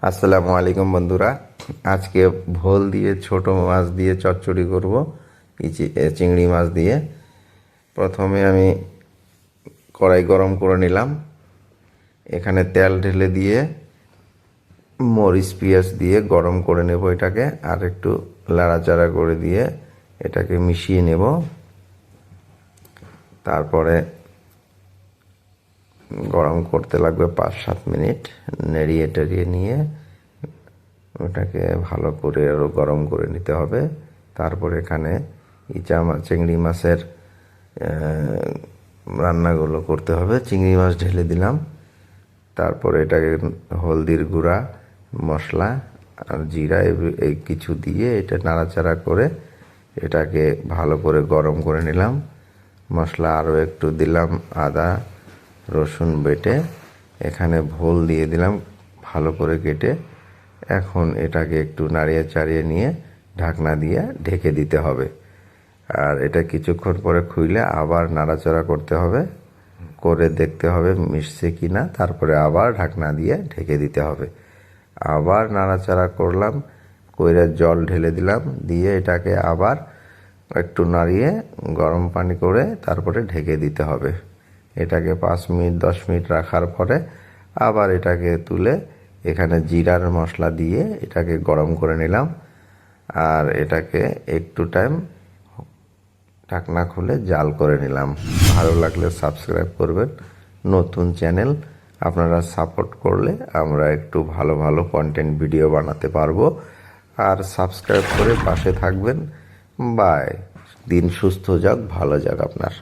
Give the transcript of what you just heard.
আসসালামু আলাইকুম বন্ধুরা, আজকে ভোল দিয়ে ছোট মাছ দিয়ে চচ্চড়ি করব। চিংড়ি মাছ দিয়ে প্রথমে আমি কড়াই গরম করে নিলাম। এখানে তেল ঢেলে দিয়ে মরিচ পেঁয়াজ দিয়ে গরম করে নেব এটাকে, আর একটু লাড়াচাড়া করে দিয়ে এটাকে মিশিয়ে নেব। তারপরে গরম করতে লাগবে 5-7 মিনিট। নেড়িয়ে টেড়িয়ে নিয়ে ওটাকে ভালো করে আরও গরম করে নিতে হবে। তারপর এখানে চিংড়ি মাছের রান্নাগুলো করতে হবে। চিংড়ি মাছ ঢেলে দিলাম, তারপরে এটাকে হলদির গুঁড়া, মশলা আর জিরা এই কিছু দিয়ে এটা নাড়াচাড়া করে এটাকে ভালো করে গরম করে নিলাম। মশলা আরও একটু দিলাম, আদা রসুন বেটে, এখানে ভোল দিয়ে দিলাম ভালো করে কেটে। এখন এটাকে একটু নাড়িয়ে চাড়িয়ে নিয়ে ঢাকনা দিয়ে ঢেকে দিতে হবে। আর এটা কিছুক্ষণ পরে খুইলে আবার নাড়াচাড়া করতে হবে, করে দেখতে হবে মিশছে কি না। তারপরে আবার ঢাকনা দিয়ে ঢেকে দিতে হবে। আবার নাড়াচাড়া করলাম, কইরে জল ঢেলে দিলাম, দিয়ে এটাকে আবার একটু নাড়িয়ে গরম পানি করে তারপরে ঢেকে দিতে হবে। এটাকে 5 মিনিট 10 মিনিট রাখার পরে আবার এটাকে তুলে এখানে জিরার মশলা দিয়ে এটাকে গরম করে নিলাম। আর এটাকে একটু টাইম ঢাকনা খুলে জাল করে নিলাম। ভালো লাগলে সাবস্ক্রাইব করবেন। নতুন চ্যানেল, আপনারা সাপোর্ট করলে আমরা একটু ভালো ভালো কন্টেন্ট ভিডিও বানাতে পারবো। আর সাবস্ক্রাইব করে পাশে থাকবেন। বাই। দিন সুস্থ যাক, ভালো যাক আপনার।